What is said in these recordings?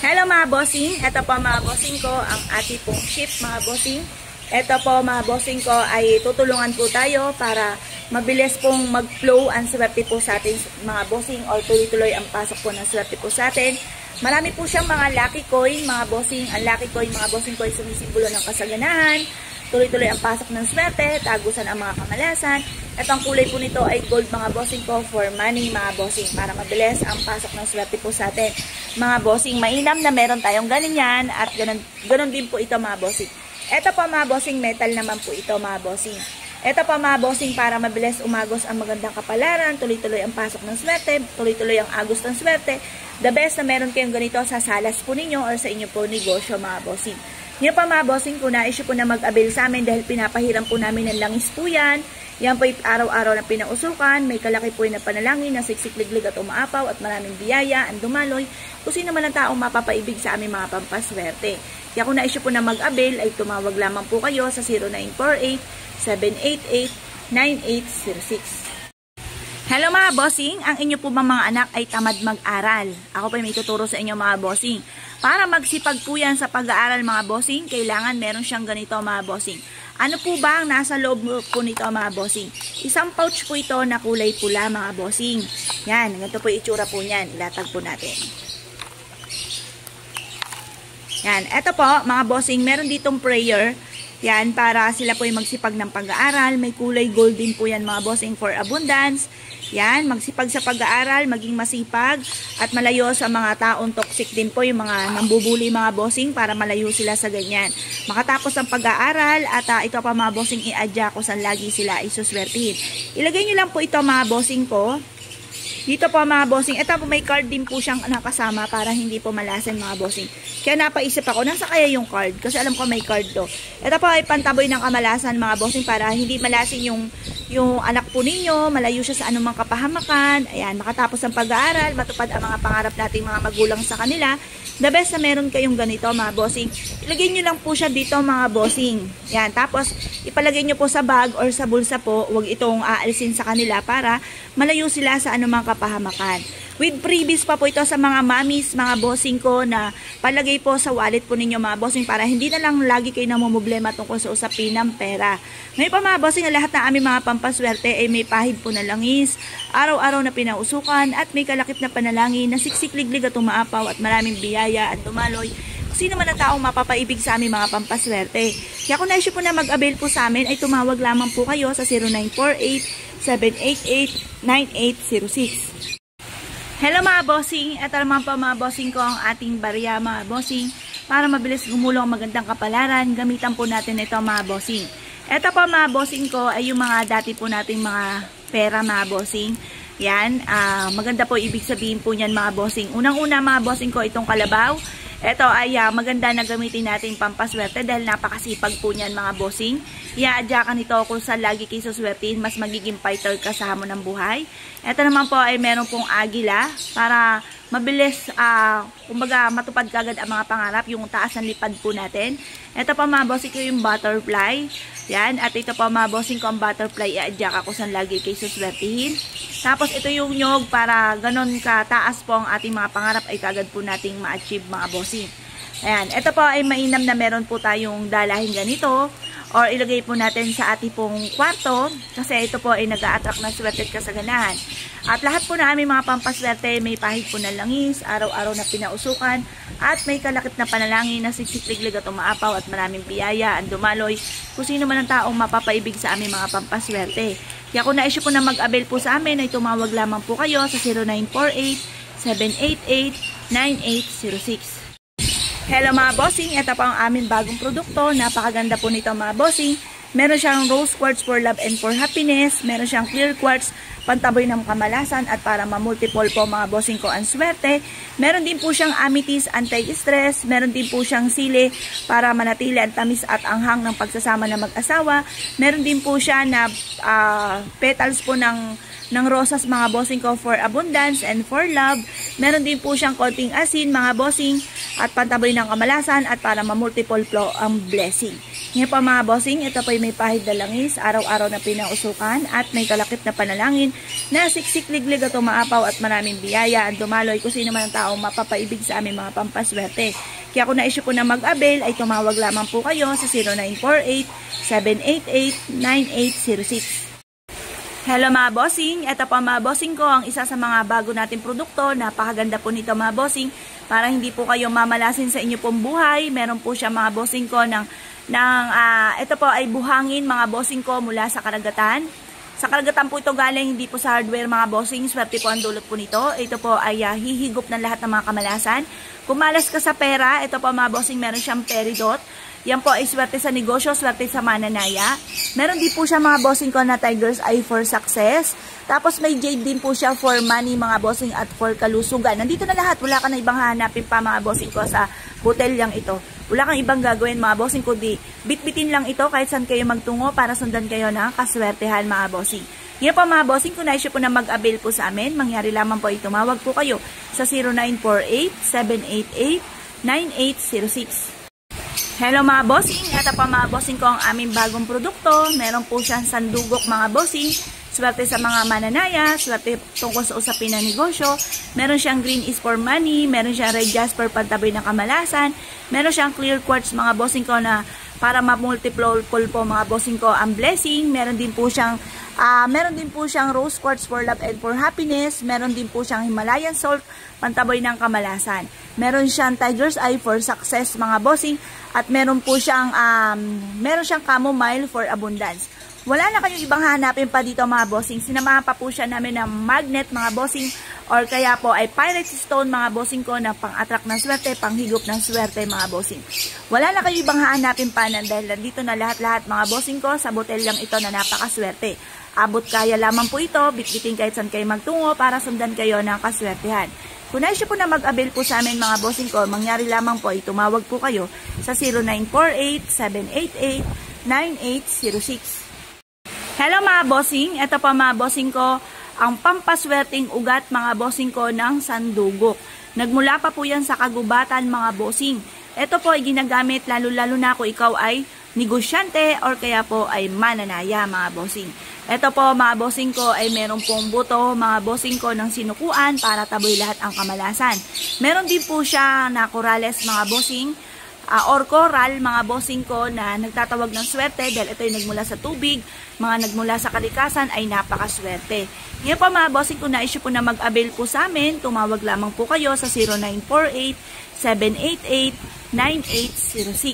Hello mga bossing, ito po mga bossing ko, ang ating pong ship mga bossing. Ito po mga bossing ko ay tutulungan po tayo para mabilis pong mag-flow ang swerte po sa atin mga bossing or tuloy-tuloy ang pasok po ng swerte po sa atin. Marami po siyang mga lucky coin mga bossing. Ang lucky coin mga bossing ko ay sumisimbolo ng kasaganahan, tuloy-tuloy ang pasok ng swerte, tagusan ang mga kamalasan. Itong kulay po nito ay gold mga bossing ko for money mga bossing para mabilis ang pasok ng swerte po sa atin. Mga bossing, mainam na meron tayong ganyan at ganun din po ito mga bossing. Ito po mga bossing, metal naman po ito mga bossing. Ito po mga bossing para mabilis umagos ang magandang kapalaran, tuloy-tuloy ang pasok ng swerte, tuloy-tuloy ang agos ng swerte. The best na meron kayong ganito sa salas po ninyo or sa inyo po negosyo mga bossing. Yan pa mga bossing, kung na-issue po na mag-avail sa amin dahil pinapahiram po namin ng langis po yan. Yan po araw-araw na pinausukan, may kalaki po na panalangin na siksik-liglig at umaapaw at maraming biyaya, ang dumaloy. Kung sino man ang taong mapapaibig sa aming mga pampaswerte. Kaya kung na-issue po na mag-avail ay tumawag lamang po kayo sa 0948-788-9806. Hello mga bossing, ang inyo po bang mga anak ay tamad mag-aral? Ako po may tuturo sa inyo mga bossing. Para magsipag po yan sa pag-aaral mga bossing, kailangan meron siyang ganito mga bossing. Ano po ba ang nasa loob po nito mga bossing? Isang pouch po ito na kulay pula mga bossing. Yan, ganito po yung itsura po niyan. Ilatag po natin. Yan, eto po mga bossing, meron ditong prayer. Yan, para sila po ay magsipag ng pag-aaral. May kulay gold din po yan mga bossing for abundance. Yan, magsipag sa pag-aaral, maging masipag at malayo sa mga taong toxic din po, yung mga nambubuli mga bossing para malayo sila sa ganyan. Makatapos ang pag-aaral at ito pa mga bossing i-adya kung saan lagi sila isuswertihin. Ilagay nyo lang po ito mga bossing ko. Dito po mga bossing, ito po may card din po siyang nakasama para hindi po malasan mga bossing. Kaya napaisip ako, nasa kaya yung card? Kasi alam ko may card to. Ito po ay pantaboy ng kamalasan mga bossing para hindi malasin yung anak po ninyo, malayo siya sa anumang kapahamakan. Ayan, makatapos ang pag-aaral, matupad ang mga pangarap nating mga magulang sa kanila. The best na meron kayong ganito mga bossing. Ilagay nyo lang po siya dito mga bossing. Yan, tapos ipalagay nyo po sa bag or sa bulsa po. Huwag itong aalisin sa kanila para malayo sila sa anumang kapahamakan. With freebies pa po ito sa mga mommies, mga bossing ko na palagay po sa wallet po ninyo mga bossing para hindi na lang lagi kayo namumblema tungkol sa usapin ng pera. Ngayon pa mga bossing, lahat ng aming mga pampaswerte ay may pahid po na langis, araw-araw na pinausukan at may kalakip na panalangin na siksik-liglig at umaapaw at maraming biyaya at dumaloy. Sino man ang taong mapapaibig sa aming mga pampaswerte. Kaya kung na-issue po na mag-avail po sa amin ay tumawag lamang po kayo sa 0948-788-9806. Hello mga bossing, ito naman po mga bossing ko ang ating barya mga bossing. Para mabilis gumulong magandang kapalaran, gamitan po natin ito mga bossing. Ito po mga bossing ko ay yung mga dati po nating mga pera mga bossing. Yan, maganda po ibig sabihin po niyan mga bossing. Unang-una mga bossing ko itong kalabaw. Ito ay maganda na gamitin natin pampaswerte dahil napakasipag po niyan mga bossing. I-adyakan ito kung saan lagi kayo suswertihin, mas magiging fighter ka sa hamon ng buhay. Ito naman po ay meron pong agila para mabilis, kumbaga matupad kagad ang mga pangarap, yung taas ng lipad po natin. Ito pa mga bossing ko yung butterfly. Yan, at ito pa mga bossing ko ang butterfly, i-adyak kung saan lagi kayo suswertihin. Tapos ito yung nyog para ganon kataas po ang ating mga pangarap ay kagad po nating ma-achieve mga bossing. Ayan, ito po ay mainam na meron po tayong dalahin ganito or ilagay po natin sa ating pong kwarto kasi ito po ay nag-a-attract ng swerte at kasaganahan. At lahat po na aming mga pampaswerte may pahid po na langis, araw-araw na pinausukan at may kalakip na panalangin na siksik-liglig at umaapaw at maraming biyaya, ang dumaloy kung sino man ang taong mapapaibig sa aming mga pampaswerte. Kaya kung na-issue po na mag-avail po sa amin ay tumawag lamang po kayo sa 0948-788-9806. Hello mga bossing, ito po ang aming bagong produkto. Napakaganda po nito mga bossing. Meron siyang rose quartz for love and for happiness. Meron siyang clear quartz, pantaboy ng kamalasan at para ma-multiple po mga bossing ko ang swerte. Meron din po siyang amethyst anti-stress. Meron din po siyang sili para manatili ang tamis at anghang ng pagsasama ng mag-asawa. Meron din po siya na petals po ng rosas mga bossing ko for abundance and for love. Meron din po siyang konting asin mga bossing at pantaboy ng kamalasan at para ma-multiple flow ang blessing. Ngayon po mga bossing, ito po may pahid na langis, araw-araw na pinausukan at may kalakip na panalangin na siksik-liglig at umaapaw at maraming biyaya ang dumaloy kung sino man ang taong mapapaibig sa aming mga pampaswerte. Kaya kung na-issue po na mag-avail ay tumawag lamang po kayo sa 0948-788-9806. Hello mga bossing, ito po mga bossing ko ang isa sa mga bago nating produkto. Napakaganda po nito mga bossing para hindi po kayo mamalasin sa inyo pong buhay. Meron po siya mga bossing ko ito po ay buhangin mga bossing ko mula sa karagatan. Sa karagatan po ito galing, hindi po sa hardware mga bossing. Swerte po ang dulot po nito. Ito po ay hihigop ng lahat ng mga kamalasan. Kung malas ka sa pera, ito po mga bossing meron siyang peridot. Yan po ay swerte sa negosyo, swerte sa mananaya. Meron din po siya mga bossing ko na Tiger's Eye for success. Tapos may jade din po siya for money mga bossing at for kalusugan. Nandito na lahat, wala ka na ibang hanapin pa mga bossing ko sa botelyang ito. Wala kang ibang gagawin mga bossing kundi bitbitin lang ito kahit saan kayo magtungo para sundan kayo ng kaswertehan mga bossing. Yan po mga bossing, kung na-issue po na mag-avail po sa amin, mangyari lamang po tumawag po kayo sa 0948-788-9806. Hello mga bossing, ito po mga bossing ko ang aming bagong produkto. Meron po siyang sandugok mga bossing. Swerte sa mga mananaya, swerte tungkol sa usapin ng negosyo. Meron siyang green is for money, meron siyang red jasper pantaboy ng kamalasan. Meron siyang clear quartz mga bossing ko na para ma-multiple po mga bossing ko ang blessing. Meron din po siyang rose quartz for love and for happiness. Meron din po siyang Himalayan salt pantaboy ng kamalasan. Meron siyang Tiger's Eye for success mga bossing. At meron siyang chamomile for abundance. Wala na kayong ibang hanapin pa dito mga bossing. Sinamahan pa po siya namin ng magnet mga bossing or kaya po ay pirate stone mga bossing ko na pang-attract ng swerte, panghigop ng swerte mga bossing. Wala na kayong ibang hanapin pa dahil nandito na lahat-lahat mga bossing ko sa botelyang ito na napakaswerte. Abot kaya lamang po ito, bitbitin kahit saan kayo magtungo para sundan kayo ng kaswertehan. Kung na-issue po na mag-avail po sa amin mga bossing ko, mangyari lamang po tumawag po kayo sa 0948-788-9806. Hello mga bossing, ito po mga bossing ko, ang pampaswerteng ugat mga bossing ko ng sandugok. Nagmula pa po yan sa kagubatan mga bossing. Ito po ay ginagamit lalo-lalo na kung ikaw ay negosyante or kaya po ay mananaya mga bossing. Ito po mga bossing ko ay meron pong buto mga bossing ko ng sinukuan para taboy lahat ang kamalasan. Meron din po siya na corales mga bossing. Or coral, mga bossing ko na nagtatawag ng swerte dahil ito ay nagmula sa tubig, mga nagmula sa kalikasan ay napakaswerte. Ngayon po mga bossing ko na-issue po na mag-avail po sa amin, tumawag lamang po kayo sa 0948-788-9806.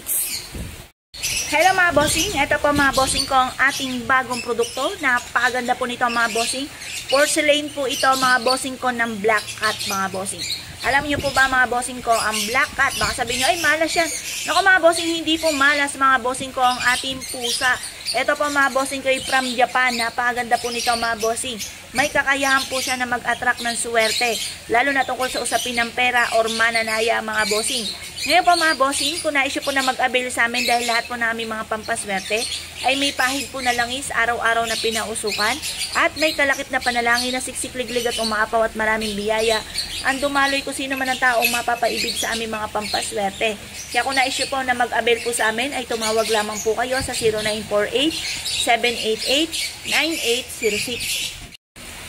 Hello mga bossing, ito po mga bossing ko ang ating bagong produkto. Napakaganda po nito mga bossing. Porcelain po ito mga bossing ko ng black cat mga bossing. Alam niyo po ba mga bossing ko, ang black cat, baka sabihin niyo, ay malas yan. Naku mga bossing, hindi po malas mga bossing ko ang ating pusa. Ito po mga bossing ko ay from Japan, napakaganda po nito mga bossing. May kakayahan po siya na mag-attract ng swerte, lalo na tungkol sa usapin ng pera or mananaya mga bossing. Ngayon po mga bossing, kung na-issue po na mag-avail sa amin dahil lahat po namin mga pampaswerte ay may pahid po na langis, araw-araw na pinausukan at may kalakip na panalangin na siksik-liglig at umaapaw at maraming biyaya. Ang dumaloy kung sino man ang taong mapapaibig sa aming mga pampaswerte. Kaya kung na-issue po na mag-avail po sa amin ay tumawag lamang po kayo sa 0948-788-9806.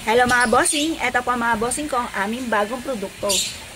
Hello mga bossing, ito po mga bossing ko ang aming bagong produkto.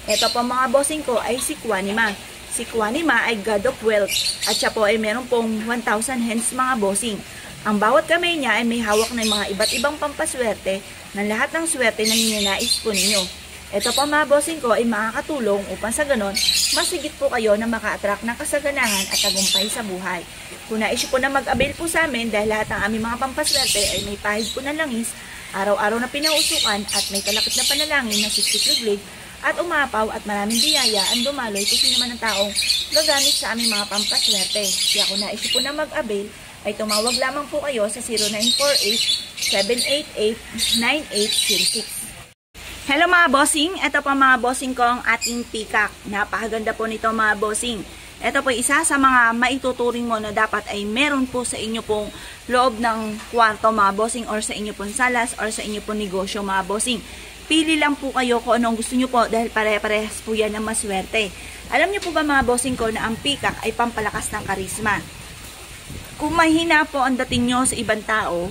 Ito po mga bossing ko ay si Quanima. Si Quanima ay God of Wealth at siya po ay meron pong 1,000 hands mga bossing. Ang bawat kamay niya ay may hawak ng mga iba't ibang pampaswerte ng lahat ng swerte na ninanais po ninyo. Ito po mga bossing ko ay makakatulong upang sa ganon, masigit po kayo na maka-attract ng kasaganahan at tagumpay sa buhay. Kung na-issue po na mag-avail po sa amin dahil lahat ng aming mga pampaswerte ay may pahid po na langis, araw-araw na pinausukan at may kalakip na panalangin na siksik-liglig at umapaw at maraming biyaya ang dumaloy kung sino man ang taong gagamit sa aming mga pampaswerte. Kaya kung na-issue po na mag-avail, ay tumawag lamang po kayo sa 0948-788-9806. Hello mga bossing, ito po mga bossing ko ang ating peacock. Napakaganda po nito mga bossing. Ito po isa sa mga maituturing mo na dapat ay meron po sa inyo pong loob ng kwarto mga bossing or sa inyo pong salas or sa inyo pong negosyo mga bossing. Pili lang po kayo kung anong gusto nyo po dahil pare-parehas po yan ng maswerte. Alam nyo po ba mga bossing ko na ang peacock ay pampalakas ng karisma? kung mahina po ang dating nyo sa ibang tao,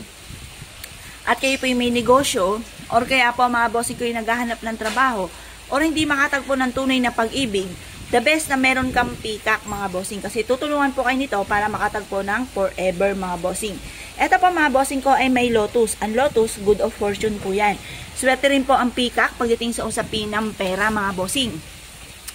at kayo po yung may negosyo, or kaya po mga bossing ko yung naghahanap ng trabaho, or hindi makatagpo ng tunay na pag-ibig, the best na meron kang peacock mga bossing. Kasi tutulungan po kayo nito para makatagpo ng forever mga bossing. Ito po mga bossing ko ay may lotus. Ang lotus, good of fortune po yan. Swerte rin po ang peacock pagdating sa usapin ng pera mga bossing.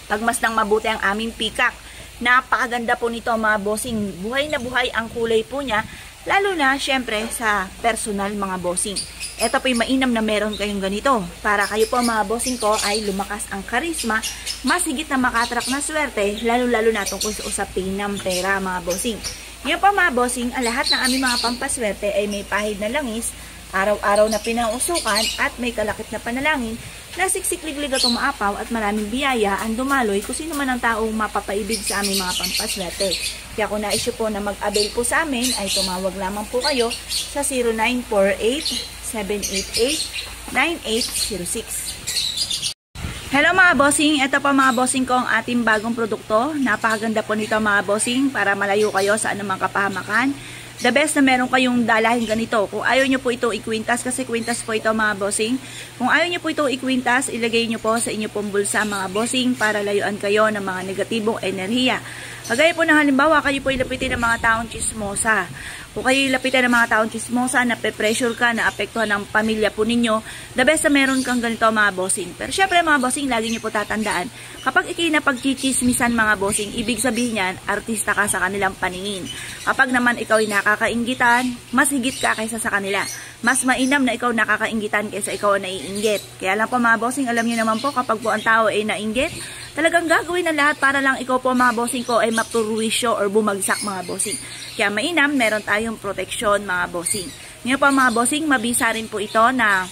Pagmasdang mabuti ang aming peacock. Napakaganda po nito mga bossing. Buhay na buhay ang kulay po niya. Lalo na syempre sa personal mga bossing. Ito po yung mainam na meron kayong ganito. Para kayo po mga bossing ko ay lumakas ang karisma, mas higit na makatrak na swerte, lalo-lalo na tungkol sa usapin ng pera mga bossing. Ngayon po mga bossing, ang lahat ng aming mga pampaswerte ay may pahid na langis, araw-araw na pinausukan at may kalakip na panalangin na siksik-liglig at umaapaw at maraming biyaya ang dumaloy kung sino man ang taong mapapaibig sa aming mga pampaswerte. Kaya kung na-issue po na mag-avail po sa amin ay tumawag lamang po kayo sa 0948-788-9806. Hello mga bossing, ito pa mga bossing ko ang ating bagong produkto. Napakaganda po nito mga bossing para malayo kayo sa anumang kapahamakan. The best na meron kayong dalahin ganito. Kung ayaw nyo po ito ikwintas, kasi kwintas po ito mga bossing. Kung ayaw nyo po ito ikwintas, ilagay nyo po sa inyo pong bulsa mga bossing para layuan kayo ng mga negatibong enerhiya. Kagaya po ng halimbawa, kayo po ilapitin ng mga taong chismosa. Kung kayo ilapitin ng mga taong chismosa, nape-pressure ka, naapektuhan ng pamilya po ninyo, the best na meron kang ganito mga bossing. Pero syempre mga bossing, lagi nyo po tatandaan, kapag ikay na pagchichismisan mga bossing, ibig sabihin yan, artista ka sa kanilang paningin. Kapag naman ikaw ay nakakainggitan, mas higit ka kaysa sa kanila. Mas mainam na ikaw nakakainggitan kaysa ikaw naiinggit. Kaya lang po mga bossing, alam niyo naman po kapag po ang tao ay nainggit, talagang gagawin na lahat para lang ikaw po mga bossing ko ay mapurwisyo or bumagsak mga bossing. Kaya mainam, meron tayong proteksyon mga bossing. Ngayon po mga bossing, mabisa rin po ito na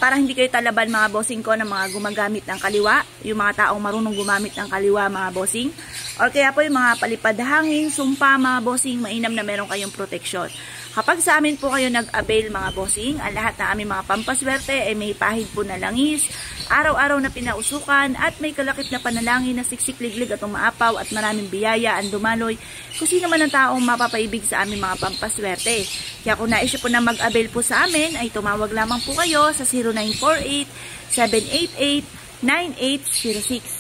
para hindi kayo talaban mga bossing ko ng mga gumagamit ng kaliwa, yung mga taong marunong gumamit ng kaliwa mga bossing, or kaya po yung mga palipad hangin, sumpa mga bossing, mainam na meron kayong proteksyon. Kapag sa amin po kayo nag-avail mga bossing, ang lahat ng aming mga pampaswerte ay may pahid po na langis, araw-araw na pinausukan at may kalakip na panalangin na siksik-liglig at umaapaw at maraming biyaya ang dumaloy kung sino man ang taong mapapaibig sa aming mga pampaswerte. Kaya kung na-issue po na mag-avail po sa amin ay tumawag lamang po kayo sa 0948-788-9806.